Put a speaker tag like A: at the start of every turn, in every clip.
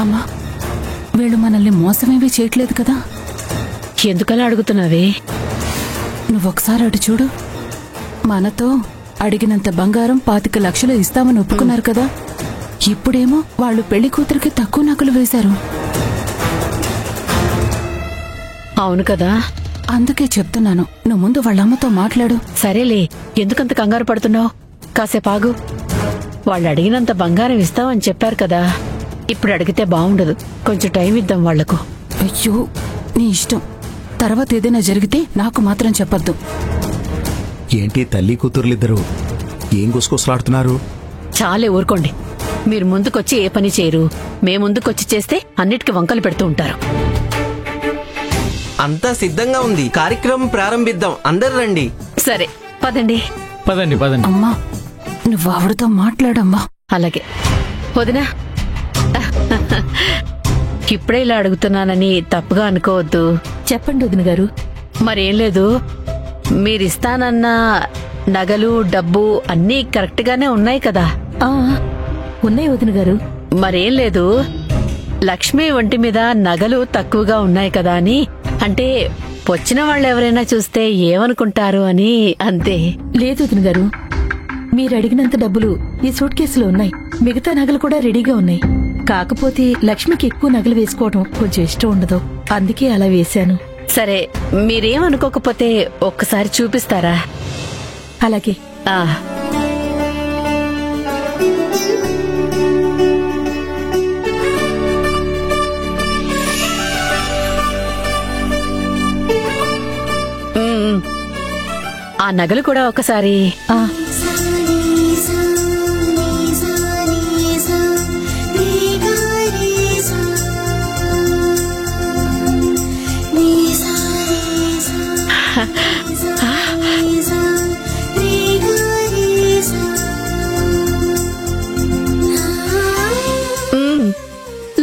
A: అమ్మా, వీళ్ళు మనల్ని మోసమేమీ చేయట్లేదు కదా?
B: ఎందుకలా అడుగుతున్నావే?
A: నువ్వొకసారి అటు చూడు. మనతో అడిగినంత బంగారం 25 లక్షలు ఇస్తామని ఒప్పుకున్నారు కదా. ఇప్పుడేమో వాళ్ళు పెళ్లి కూతురికి తక్కువ నగలు వేశారు.
B: అవును కదా,
A: అందుకే చెప్తున్నాను, నువ్వు ముందు వాళ్ళమ్మతో మాట్లాడు.
B: సరేలే, ఎందుకంత కంగారు పడుతున్నావు? కాసేపాగు. వాళ్ళు అడిగినంత బంగారం ఇస్తామని చెప్పారు కదా, ఇప్పుడు అడిగితే బాగుండదు. కొంచెం టైం ఇద్దాం వాళ్లకు.
A: అయ్యో, నీ ఇష్టం. తర్వాత ఏదైనా జరిగితే నాకు మాత్రం చెప్పొద్దు.
C: ఏంటి తల్లి కూతుర్లిద్దరూ ఏం గుసగుసలాడుతున్నారు?
B: చాలే ఊరుకోండి. మీరు ముందుకొచ్చి ఏ పని చేయరు, మే ముందుకొచ్చి చేస్తే అన్నిటికీ వంకలు పెడుతూ ఉంటారు.
D: అంతా సిద్ధంగా ఉంది, కార్యక్రమం ప్రారంభిద్దాం. అందరు రండి.
B: సరే పదండి.
E: పదండి పదండి.
A: అమ్మా, నువ్వు ఆవిడతో మాట్లాడమ్మా.
B: అలాగే వదినా. ఇప్పుడే ఇలా అడుగుతున్నానని తప్పుగా అనుకోవద్దు.
A: చెప్పండి వదిన గారు.
B: మరేం లేదు, మీరిస్తానన్న నగలు డబ్బు అన్నీ కరెక్ట్ గానే ఉన్నాయి కదా?
A: ఉన్నాయి వదిన గారు.
B: మరేం లేదు, లక్ష్మి ఒంటి మీద నగలు తక్కువగా ఉన్నాయి కదా అని. అంటే వచ్చిన వాళ్ళెవరైనా చూస్తే ఏమనుకుంటారు అని, అంతే.
A: లేదు వదిన గారు, మీరు అడిగినంత డబ్బులు ఈ సూట్ కేసులో ఉన్నాయి. మిగతా నగలు కూడా రెడీగా ఉన్నాయి. కాకపోతే లక్ష్మికి ఎక్కువ నగలు వేసుకోవడం కొంచెం ఇష్టం ఉండదు, అందుకే అలా వేశాను.
B: సరే, మీరేమనుకోకపోతే ఒక్కసారి చూపిస్తారా?
A: అలాగే.
B: ఆ నగలు కూడా ఒకసారి.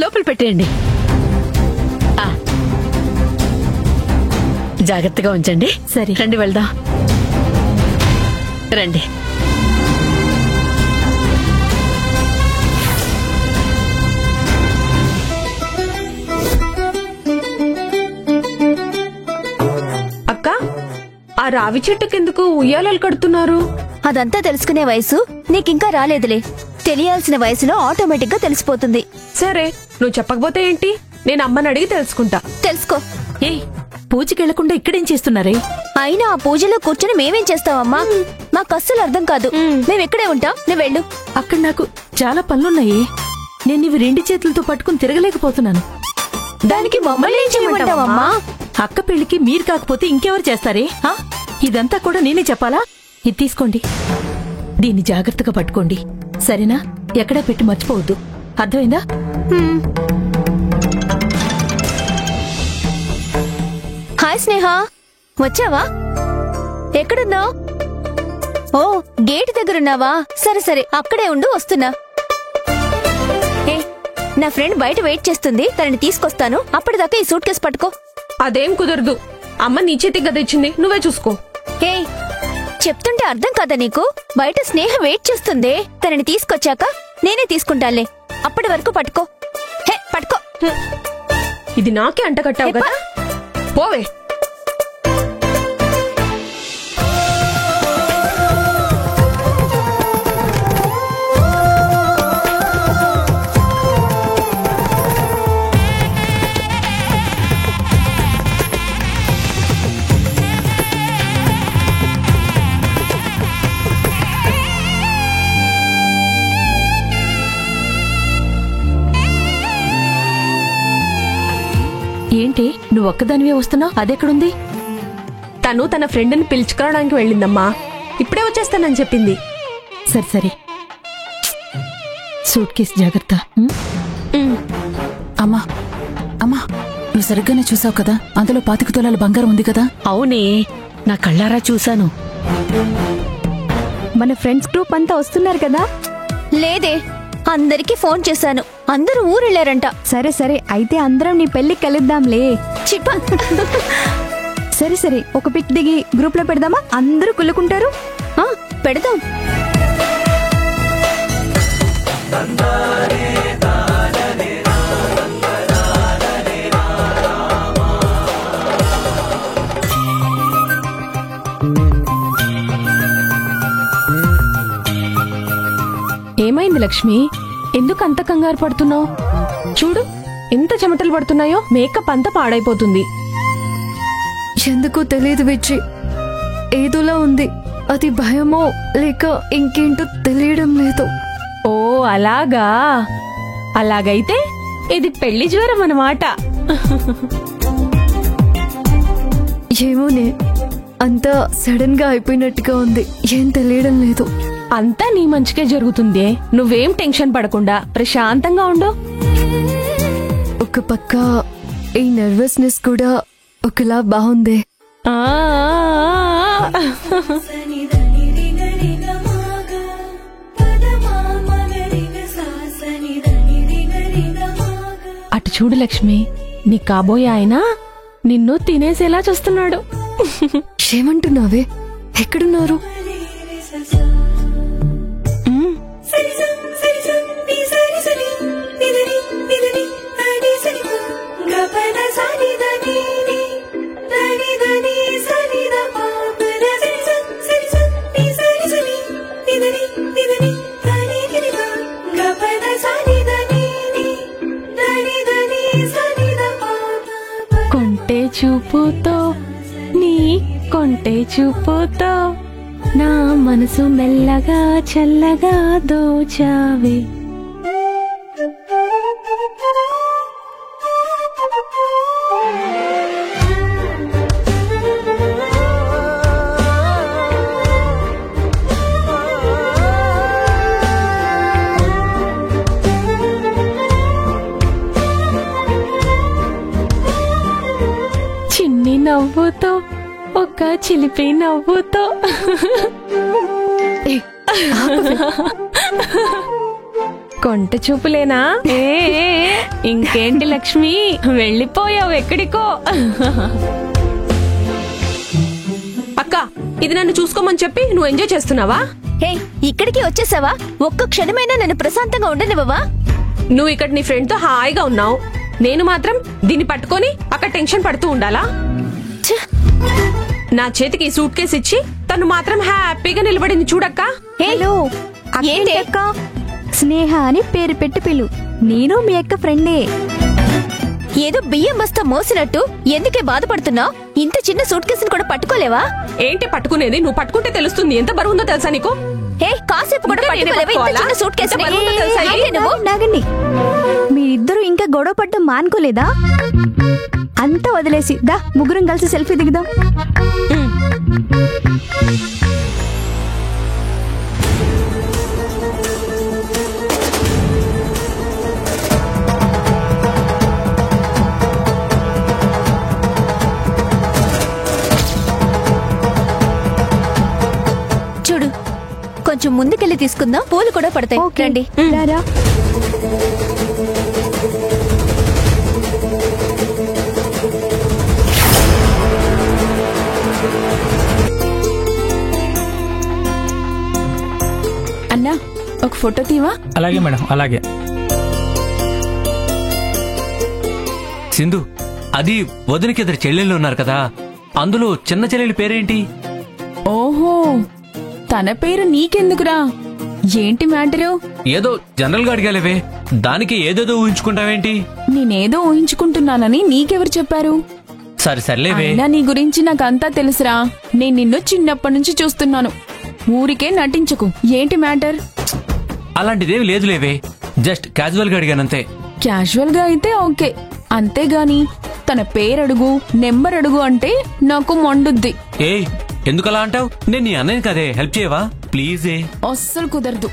B: లోపల పెట్టేయండి. జాగ్రత్తగా ఉంచండి.
A: సరే
B: రండి వెళ్దాం. రండి.
F: అక్క, ఆ రావి చెట్టుకెందుకు ఉయ్యాలలు కడుతున్నారు?
G: అదంతా తెలుసుకునే వయసు నీకింకా రాలేదులే. తెలియాల్సిన వయసులో ఆటోమేటిక్ గా తెలిసిపోతుంది.
F: సరే, నువ్వు చెప్పకపోతే ఏంటి, నేను అమ్మని అడిగి తెలుసుకుంటా.
G: తెలుసుకో.
A: ఏయ్, పూజకెళ్లకుండా ఇక్కడేం చేస్తున్నారే?
G: అయినా ఆ పూజలో కూర్చొని మేమేం చేస్తావమ్మా? మాకు అస్సలు అర్థం కాదు. మేమిక్కడే ఉంటాం, నువ్వు వెళ్ళు.
A: అక్కడ నాకు చాలా పనులున్నాయే. నేను ఇవి 2 చేతులతో పట్టుకుని తిరగలేకపోతున్నాను.
G: దానికి మమ్మల్ని ఏం చేయమంటావమ్మా?
A: అక్క పెళ్లికి మీరు కాకపోతే ఇంకెవరు చేస్తారే? ఇదంతా కూడా నేనే చెప్పాలా? ఇది తీసుకోండి, దీన్ని జాగ్రత్తగా పట్టుకోండి, సరేనా? ఎక్కడా పెట్టి మర్చిపోవద్దు, అర్థమైందా?
G: హాయ్ స్నేహ, వచ్చావా? ఎక్కడున్నావు? ఓ, గేట్ దగ్గరున్నావా? సరే సరే, అక్కడే ఉండు, వస్తున్నా. ఏ, నా ఫ్రెండ్ బయట వెయిట్ చేస్తుంది, తనని తీసుకొస్తాను. అప్పటిదాకా ఈ సూట్ కేసు పట్టుకో.
F: అదేం కుదరదు, అమ్మ నీ చేతికి గద ఇచ్చింది, నువ్వే చూసుకో.
G: ఏ, చెప్తుంటే అర్థం కాదా నీకు? బయట స్నేహ వెయిట్ చేస్తుంది, తనని తీసుకొచ్చాక నేనే తీసుకుంటానులే. అప్పటి వరకు పట్టుకో. హే, పట్టుకో.
F: ఇది నాకే అంటకట్టావు కదా, పోవే.
A: ఏంటి నువ్వు ఒక్కదానివే వస్తున్నావు? అదెక్కడుంది?
F: తను తన ఫ్రెండ్ని పిలుచుకురావడానికి వెళ్ళిందమ్మా, ఇప్పుడే వచ్చేస్తానని చెప్పింది.
A: సరే సరే, సూట్ కేసు జాగ్రత్త. అమ్మా అమ్మా, నువ్వు సరిగ్గానే చూసావు కదా, అందులో 25 తులాల బంగారం ఉంది కదా?
B: అవునే, నా కళ్ళారా చూశాను.
G: మన ఫ్రెండ్స్ గ్రూప్ అంతా వస్తున్నారు కదా? లేదే, అందరికీ ఫోన్ చేశాను, అందరూ ఊరెళ్ళారంట.
H: సరే సరే, అయితే అందరం నీ పెళ్లి కలుద్దాంలే.
G: చిప్ప.
H: సరే సరే, ఒక పిక్ దిగి గ్రూప్ లో పెడదామా? అందరూ కుళ్ళుకుంటారు.
G: పెడదాం.
F: ఏమైంది లక్ష్మి? ఎందుకు అంత కంగారు పడుతున్నావు? చూడు ఎంత చెమటలు పడుతున్నాయో, మేకప్ అంతా పాడైపోతుంది.
E: ఎందుకో తెలియదు విజ్జి, ఏదోలా ఉంది. అది భయమో లేక ఇంకేంటో తెలియడం లేదు.
F: ఓ అలాగా. అలాగైతే ఇది పెళ్లి జ్వరం అన్నమాట.
E: ఏమోనే, అంతా సడన్ గా అయిపోయినట్టుగా ఉంది. ఏం తెలియడం లేదు.
F: అంతా నీ మంచికే జరుగుతుంది. నువ్వేం టెన్షన్ పడకుండా ప్రశాంతంగా ఉండు.
E: ఒక పక్క ఈ నర్వస్నెస్ కూడా ఒకలా బాగుంది.
F: ఆ అటు చూడు లక్ష్మి, నీ కాబోయే ఆయన నిన్ను తినేసేలా చూస్తున్నాడు.
E: ఏమంటున్నావే? ఎక్కడున్నారు?
F: కొంటే చూపుతో, నీ కొంటే చూపుతో నా మనసు మెల్లగా చల్లగా దోచావే. చిన్ని నవ్వుతో, ఒక చిలిపి నవ్వుతో. కొంట చూపులేనా? ఇంకేంటి లక్ష్మి, వెళ్ళిపోయావు ఎక్కడికో. అక్క, ఇది నన్ను చూసుకోమని చెప్పి నువ్వు ఎంజాయ్ చేస్తున్నావా?
G: హే, ఇక్కడికి వచ్చేసావా? ఒక్క క్షణమైనా నన్ను ప్రశాంతంగా ఉండనివ్వవా?
F: నువ్వు ఇక్కడ నీ ఫ్రెండ్ తో హాయిగా ఉన్నావు, నేను మాత్రం దీన్ని పట్టుకొని అక్కడ టెన్షన్ పడుతూ ఉండాలా? నా చేతికి సూట్ కేసు ఇచ్చి తను మాత్రం హ్యాపీగా నిలబడింది చూడక్క.
H: హలో
G: ఏంటి?
H: అక్క, స్నేహ అని పేరు పెట్టి పిలు. నేను మీ అక్క ఫ్రెండే.
G: ఏదో బియ్యం బస్తా మోసినట్టు ఎందుకే బాధపడుతున్నావు? ఇంత చిన్న సూట్ కేసును కూడా పట్టుకోలేవా?
F: ఏంటి పట్టుకునేది? నువ్వు పట్టుకుంటే తెలుస్తుంది ఎంత బరువుందో తెలుసా నీకు?
G: హే, కాసేపు కూడా పట్టుకోలేవా ఇంత చిన్న సూట్ కేసుని? ఏంటి నువ్వు?
H: నాగండి, మీరిద్దరూ ఇంకా గొడవ పడ్డం మానుకోలేదా? అంతా వదిలేసి దా ముగ్గురం కలిసి సెల్ఫీ దిగుదాం.
G: చూడు, కొంచెం ముందుకెళ్ళి తీసుకుందాం, పూలు కూడా పడతాయి.
H: ఓకే,
G: రండి.
H: రారా.
A: అన్నా, ఒక ఫోటో తీవా?
I: అలాగే మేడం, అలాగే.
J: సింధు, అది వదినకి ఇద్దరు చెల్లెళ్ళు ఉన్నారు కదా, అందులో చిన్న చెల్లెలి పేరేంటి?
A: ఓహో, తన పేరు నీకెందుకురా? ఏంటి మ్యాటరు?
J: ఏదో జనరల్ గా అడిగాలేవే, దానికి ఏదేదో ఊహించుకుంటావేంటి?
A: నేనేదో ఊహించుకుంటున్నానని నీకెవరు చెప్పారు?
J: సరే సర్లేవే.
A: అయినా నీ గురించి నాకంతా తెలుసురా. నేను నిన్ను చిన్నప్పటి నుంచి చూస్తున్నాను. ఊరికే నటించకు. ఏంటి మ్యాటర్?
J: అలాంటిదేమి లేదులేవే, జస్ట్ క్యాజువల్ గా అడిగానంతే.
A: క్యాజువల్ గా అయితే ఓకే, అంతేగాని తన పేరడుగు నెంబర్ అడుగు అంటే నాకు మండుద్ది.
J: ఏయ్, ఎందుకలా అంటావు? నేను నీ అన్నయ్య కదే, హెల్ప్ చేయవా ప్లీజ్?
A: అస్సలు కుదరదు.